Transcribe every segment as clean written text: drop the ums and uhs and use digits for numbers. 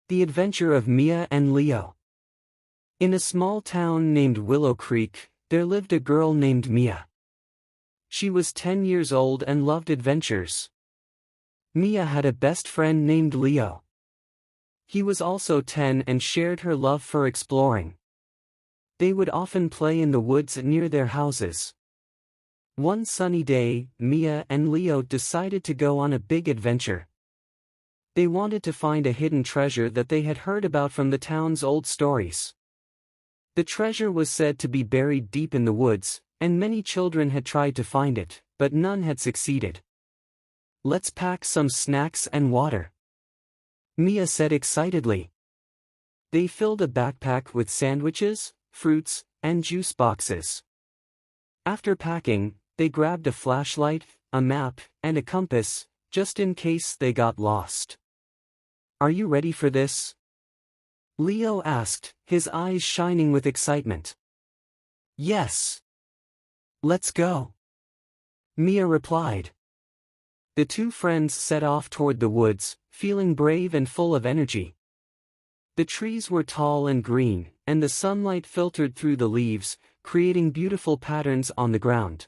The Adventure of Mia and Leo. In a small town named Willow Creek, there lived a girl named Mia. She was 10 years old and loved adventures. Mia had a best friend named Leo. He was also 10 and shared her love for exploring. They would often play in the woods near their houses. One sunny day, Mia and Leo decided to go on a big adventure. They wanted to find a hidden treasure that they had heard about from the town's old stories. The treasure was said to be buried deep in the woods, and many children had tried to find it, but none had succeeded. "Let's pack some snacks and water," Mia said excitedly. They filled a backpack with sandwiches, fruits, and juice boxes. After packing, they grabbed a flashlight, a map, and a compass, just in case they got lost. "Are you ready for this?" Leo asked, his eyes shining with excitement. "Yes. Let's go," Mia replied. The two friends set off toward the woods, feeling brave and full of energy. The trees were tall and green, and the sunlight filtered through the leaves, creating beautiful patterns on the ground.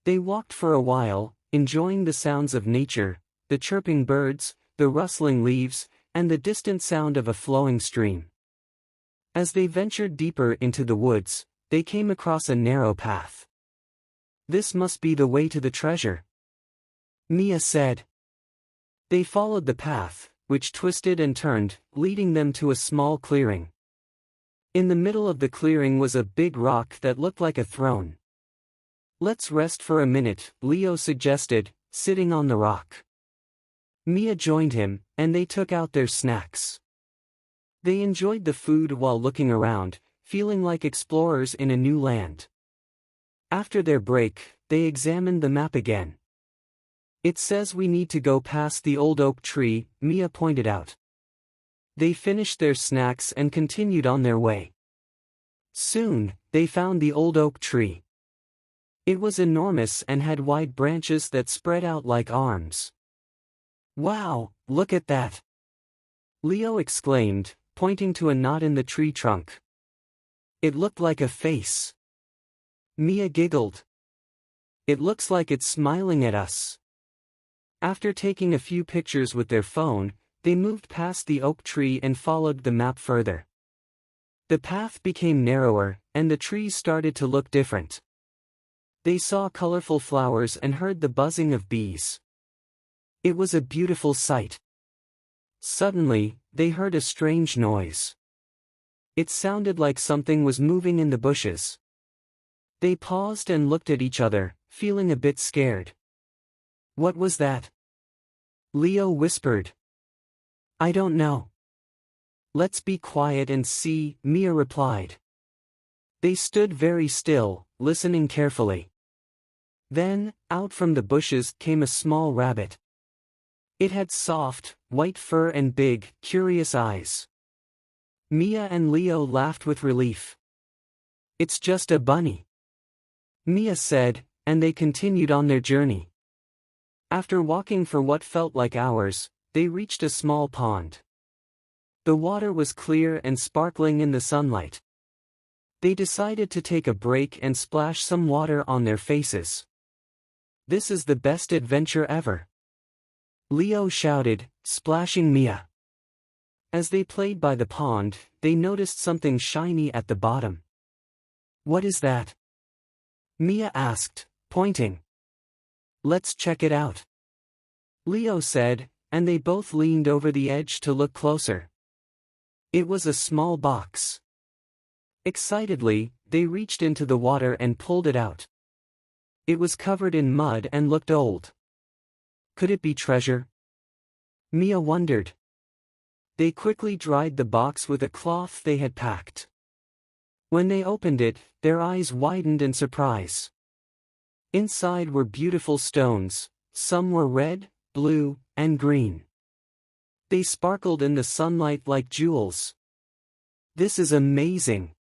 They walked for a while, enjoying the sounds of nature, the chirping birds, the rustling leaves, and the distant sound of a flowing stream. As they ventured deeper into the woods, they came across a narrow path. "This must be the way to the treasure," Mia said. They followed the path, which twisted and turned, leading them to a small clearing. In the middle of the clearing was a big rock that looked like a throne. "Let's rest for a minute," Leo suggested, sitting on the rock. Mia joined him, and they took out their snacks. They enjoyed the food while looking around, feeling like explorers in a new land. After their break, they examined the map again. "It says we need to go past the old oak tree," Mia pointed out. They finished their snacks and continued on their way. Soon, they found the old oak tree. It was enormous and had wide branches that spread out like arms. "Wow, look at that!" Leo exclaimed, pointing to a knot in the tree trunk. "It looked like a face." Mia giggled. "It looks like it's smiling at us." After taking a few pictures with their phone, they moved past the oak tree and followed the map further. The path became narrower, and the trees started to look different. They saw colorful flowers and heard the buzzing of bees. It was a beautiful sight. Suddenly, they heard a strange noise. It sounded like something was moving in the bushes. They paused and looked at each other, feeling a bit scared. "What was that?" Leo whispered. "I don't know." "Let's be quiet and see," Mia replied. They stood very still, listening carefully. Then, out from the bushes came a small rabbit. It had soft, white fur and big, curious eyes. Mia and Leo laughed with relief. "It's just a bunny," Mia said, and they continued on their journey. After walking for what felt like hours, they reached a small pond. The water was clear and sparkling in the sunlight. They decided to take a break and splash some water on their faces. "This is the best adventure ever," Leo shouted, splashing Mia. As they played by the pond, they noticed something shiny at the bottom. "What is that?" Mia asked, pointing. "Let's check it out," Leo said, and they both leaned over the edge to look closer. It was a small box. Excitedly, they reached into the water and pulled it out. It was covered in mud and looked old. Could it be treasure? Mia wondered. They quickly dried the box with a cloth they had packed. When they opened it, their eyes widened in surprise. Inside were beautiful stones, some were red, blue, and green. They sparkled in the sunlight like jewels. "This is amazing!"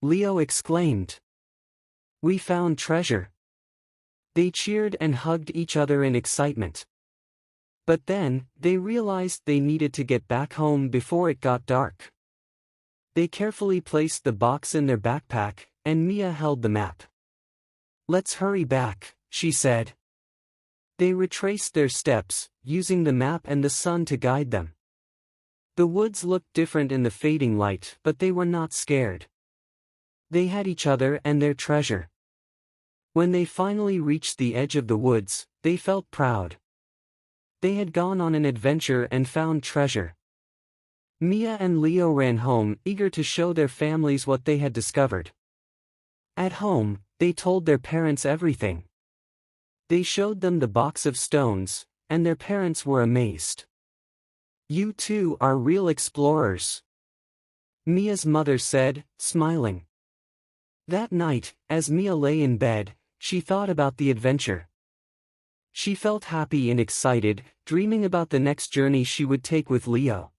Leo exclaimed. "We found treasure!" They cheered and hugged each other in excitement. But then, they realized they needed to get back home before it got dark. They carefully placed the box in their backpack, and Mia held the map. "Let's hurry back," she said. They retraced their steps, using the map and the sun to guide them. The woods looked different in the fading light, but they were not scared. They had each other and their treasure. When they finally reached the edge of the woods, they felt proud. They had gone on an adventure and found treasure. Mia and Leo ran home, eager to show their families what they had discovered. At home, they told their parents everything. They showed them the box of stones, and their parents were amazed. "You two are real explorers," Mia's mother said, smiling. That night, as Mia lay in bed, she thought about the adventure. She felt happy and excited, dreaming about the next journey she would take with Leo.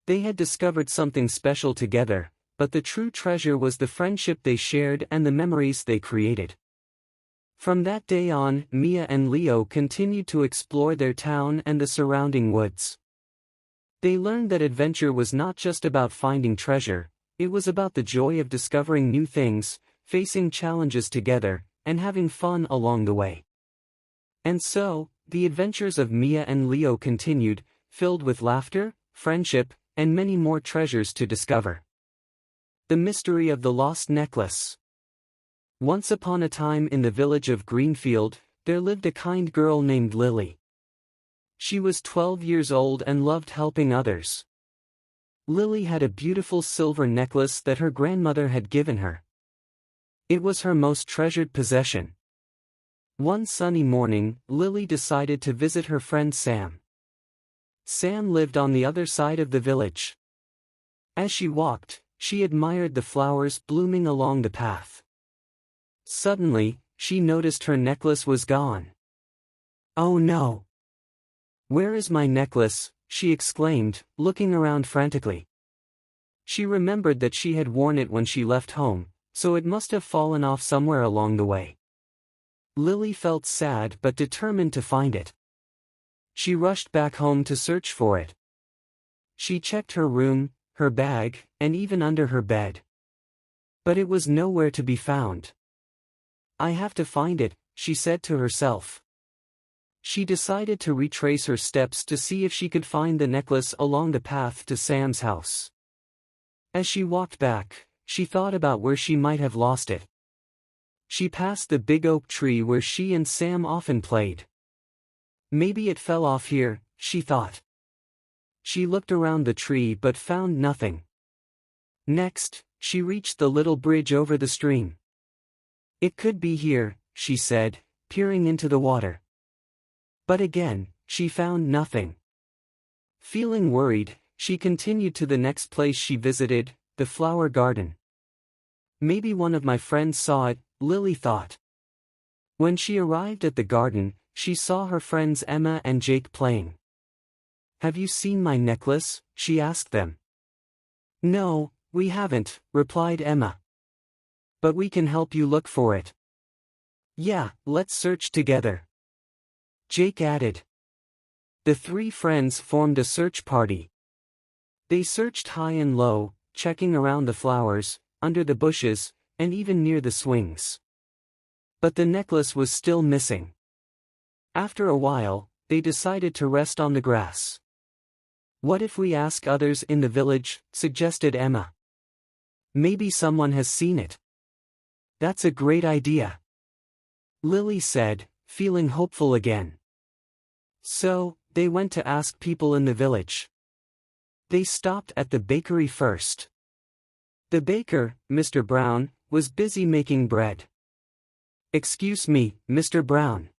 They had discovered something special together, but the true treasure was the friendship they shared and the memories they created. From that day on, Mia and Leo continued to explore their town and the surrounding woods. They learned that adventure was not just about finding treasure, it was about the joy of discovering new things, facing challenges together, and having fun along the way. And so, the adventures of Mia and Leo continued, filled with laughter, friendship, and many more treasures to discover. The mystery of the lost necklace. Once upon a time in the village of Greenfield, there lived a kind girl named Lily. She was 12 years old and loved helping others. Lily had a beautiful silver necklace that her grandmother had given her. It was her most treasured possession. One sunny morning, Lily decided to visit her friend Sam. Sam lived on the other side of the village. As she walked, she admired the flowers blooming along the path. Suddenly, she noticed her necklace was gone. "Oh no! Where is my necklace?" she exclaimed, looking around frantically. She remembered that she had worn it when she left home, so it must have fallen off somewhere along the way. Lily felt sad but determined to find it. She rushed back home to search for it. She checked her room, her bag, and even under her bed. But it was nowhere to be found. "I have to find it," she said to herself. She decided to retrace her steps to see if she could find the necklace along the path to Sam's house. As she walked back, she thought about where she might have lost it. She passed the big oak tree where she and Sam often played. Maybe it fell off here, she thought. She looked around the tree but found nothing. Next, she reached the little bridge over the stream. "It could be here," she said, peering into the water. But again, she found nothing. Feeling worried, she continued to the next place she visited, the flower garden. "Maybe one of my friends saw it," Lily thought. When she arrived at the garden, she saw her friends Emma and Jake playing. "Have you seen my necklace?" she asked them. "No, we haven't," replied Emma. "But we can help you look for it." "Yeah, let's search together," Jake added. The three friends formed a search party. They searched high and low, checking around the flowers, under the bushes, and even near the swings. But the necklace was still missing. After a while, they decided to rest on the grass. "What if we ask others in the village?" suggested Emma. "Maybe someone has seen it." "That's a great idea," Lily said, feeling hopeful again. So, they went to ask people in the village. They stopped at the bakery first. The baker, Mr. Brown, was busy making bread. "Excuse me, Mr. Brown.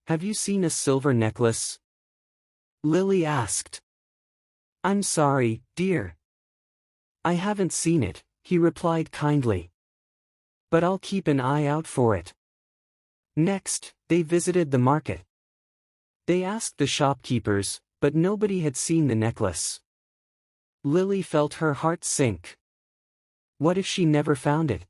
Have you seen a silver necklace?" Lily asked. "I'm sorry, dear. I haven't seen it," he replied kindly. "But I'll keep an eye out for it." Next, they visited the market. They asked the shopkeepers, but nobody had seen the necklace. Lily felt her heart sink. What if she never found it?